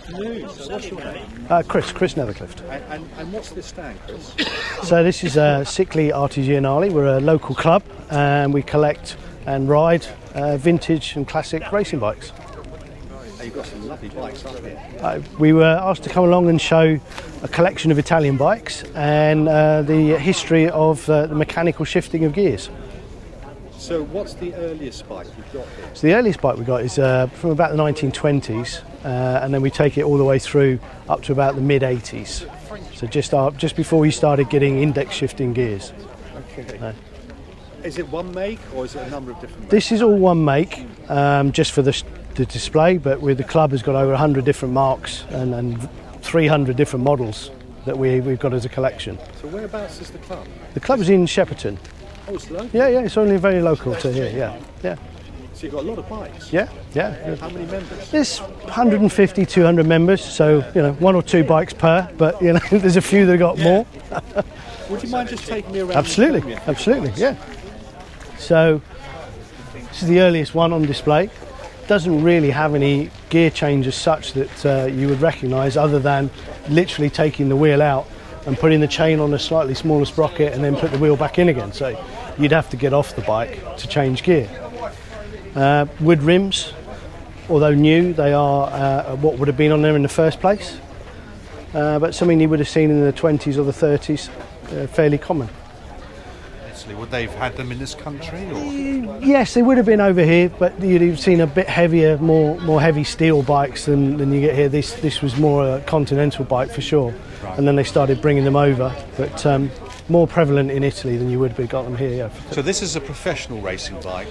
afternoon. So what's your name? Chris Nethercliff. And what's this stand, Chris? So this is Cicli Artigianali. We're a local club and we collect and ride vintage and classic racing bikes. You've got some lovely bikes up here. We were asked to come along and show a collection of Italian bikes and the history of the mechanical shifting of gears. So what's the earliest bike you've got here? So the earliest bike we got is from about the 1920s and then we take it all the way through up to about the mid-80s. So just before we started getting index shifting gears. Okay. Is it one make or is it a number of different makes? This is all one make, just for the display, but with the club has got over 100 different marks and 300 different models that we've got as a collection. So whereabouts is the club? The club is in Shepperton. Oh, it's local? Yeah, it's only very local to here, yeah. So you've got a lot of bikes? Yeah. How many members? There's 150, 200 members, so, one or two bikes per, but, there's a few that got more. Would you mind just taking me around? Absolutely, yeah. So, this is the earliest one on display. Doesn't really have any gear change as such that you would recognise, other than literally taking the wheel out and putting the chain on a slightly smaller sprocket and then put the wheel back in again. So you'd have to get off the bike to change gear. Wood rims, although new, they are what would have been on there in the first place. But something you would have seen in the 20s or the 30s, fairly common. Would they have had them in this country? Or? Yes, they would have been over here, but you'd have seen a bit heavier, more heavy steel bikes than you get here. This was more a continental bike for sure, right. And then they started bringing them over, but more prevalent in Italy than you would have got them here. Yeah. So this is a professional racing bike?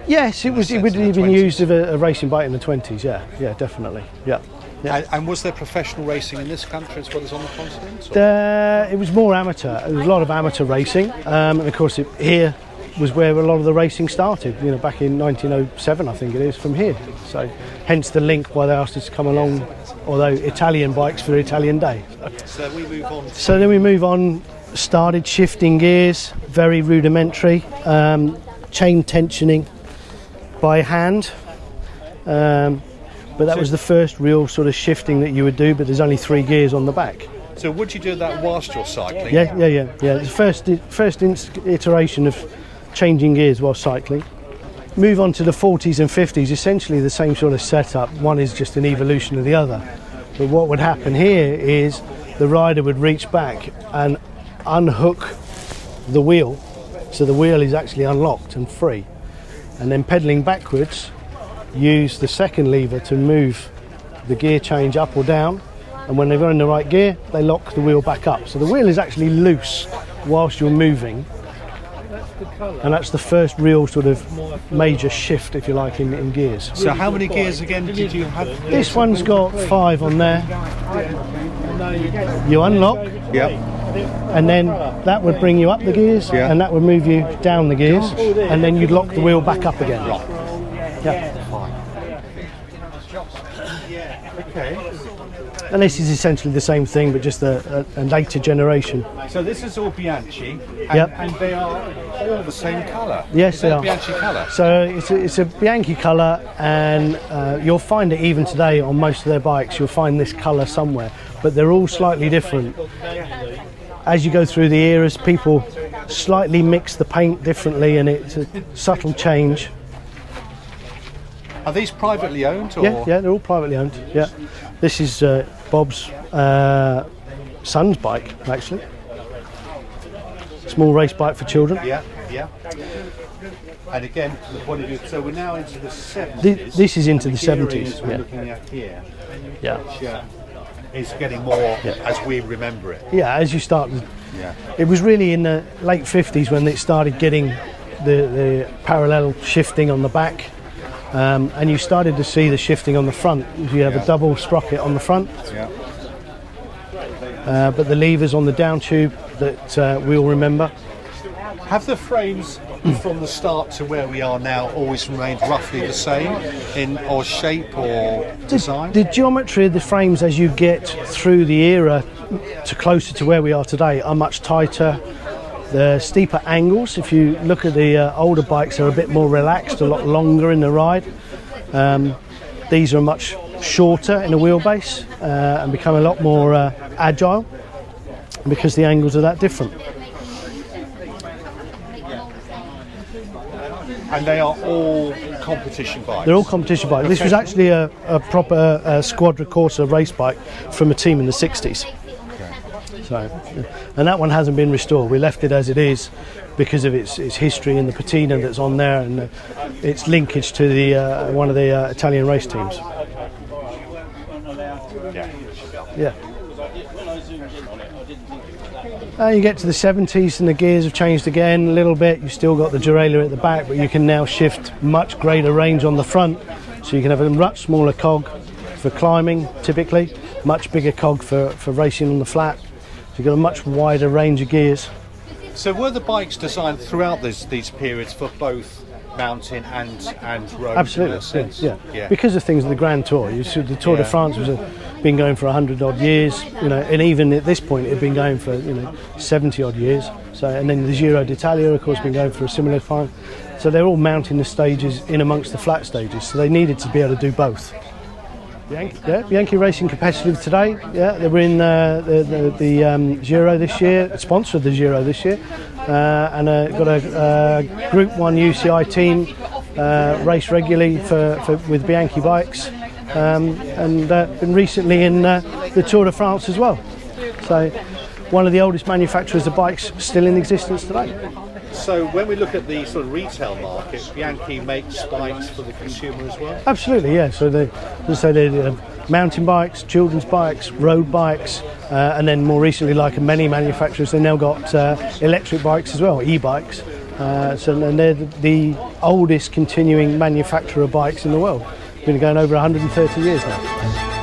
Yes, it would have been used as a racing bike in the 20s. Yeah, definitely. Yeah. And was there professional racing in this country as well as on the continent? It was more amateur. There was a lot of amateur racing, and of course here was where a lot of the racing started. Back in 1907, I think it is, from here. So, hence the link why they asked us to come along. Although Italian bikes for Italian Day. So we move on. So then we move on. Started shifting gears, very rudimentary, chain tensioning by hand. But that was the first real sort of shifting that you would do, but there's only 3 gears on the back. So would you do that whilst you're cycling? Yeah. The first iteration of changing gears while cycling. Move on to the 40s and 50s, essentially the same sort of setup. One is just an evolution of the other. But what would happen here is the rider would reach back and unhook the wheel, so the wheel is actually unlocked and free. And then pedalling backwards, use the second lever to move the gear change up or down, and when they've got in the right gear they lock the wheel back up, so the wheel is actually loose whilst you're moving, and that's the first real sort of major shift, if you like, in gears. So how many gears again did you have? This one's got 5 on there. You unlock, and then that would bring you up the gears, and that would move you down the gears, and then you'd lock the wheel back up again. Yeah. Okay. And this is essentially the same thing, but just a later generation. So this is all Bianchi, and they are all the same colour. Yes, they are. Bianchi colour. So it's a Bianchi colour, and you'll find it even today on most of their bikes. You'll find this colour somewhere, but they're all slightly different. As you go through the eras, people slightly mix the paint differently, and it's a subtle change. Are these privately owned? Or? Yeah, they're all privately owned. Yeah, this is Bob's son's bike, actually. Small race bike for children. Yeah. And again, from the point of view, so we're now into the 70s. This is into the 70s. We're looking at here. Yeah. Which is getting more as we remember it. Yeah, as you start. Yeah. It was really in the late 50s when it started getting the parallel shifting on the back. And you started to see the shifting on the front. You have a double sprocket on the front, but the levers on the down tube that we all remember. Have the frames from the start to where we are now always remained roughly the same in or shape or design? The geometry of the frames as you get through the era to closer to where we are today are much tighter. The steeper angles, if you look at the older bikes, are a bit more relaxed, a lot longer in the ride. These are much shorter in a wheelbase and become a lot more agile because the angles are that different. And they are all competition bikes? They're all competition bikes. This was actually a proper Squadra Corsa race bike from a team in the 60s. So, and that one hasn't been restored. We left it as it is because of its history and the patina that's on there and its linkage to the one of the Italian race teams. Yeah. You get to the 70s and the gears have changed again a little bit. You've still got the derailleur at the back, but you can now shift much greater range on the front. So you can have a much smaller cog for climbing, typically, much bigger cog for racing on the flat. So you've got a much wider range of gears. So were the bikes designed throughout these periods for both mountain and road? Absolutely, yeah. Because of things like the Grand Tour. You see, the Tour de France was been going for 100 odd years, and even at this point it had been going for 70 odd years. So, and then the Giro d'Italia, of course, been going for a similar time. So they're all mounting the stages in amongst the flat stages. So they needed to be able to do both. Bianchi racing competitive today. Yeah, they were in the Giro this year, sponsored the Giro this year, and got a Group 1 UCI team race regularly with Bianchi bikes, and been recently in the Tour de France as well. So one of the oldest manufacturers of bikes still in existence today. So when we look at the sort of retail market, Bianchi makes bikes for the consumer as well? Absolutely, yeah. So they mountain bikes, children's bikes, road bikes, and then more recently, like many manufacturers, they've now got electric bikes as well, e-bikes. And they're the oldest continuing manufacturer of bikes in the world. Been going over 130 years now.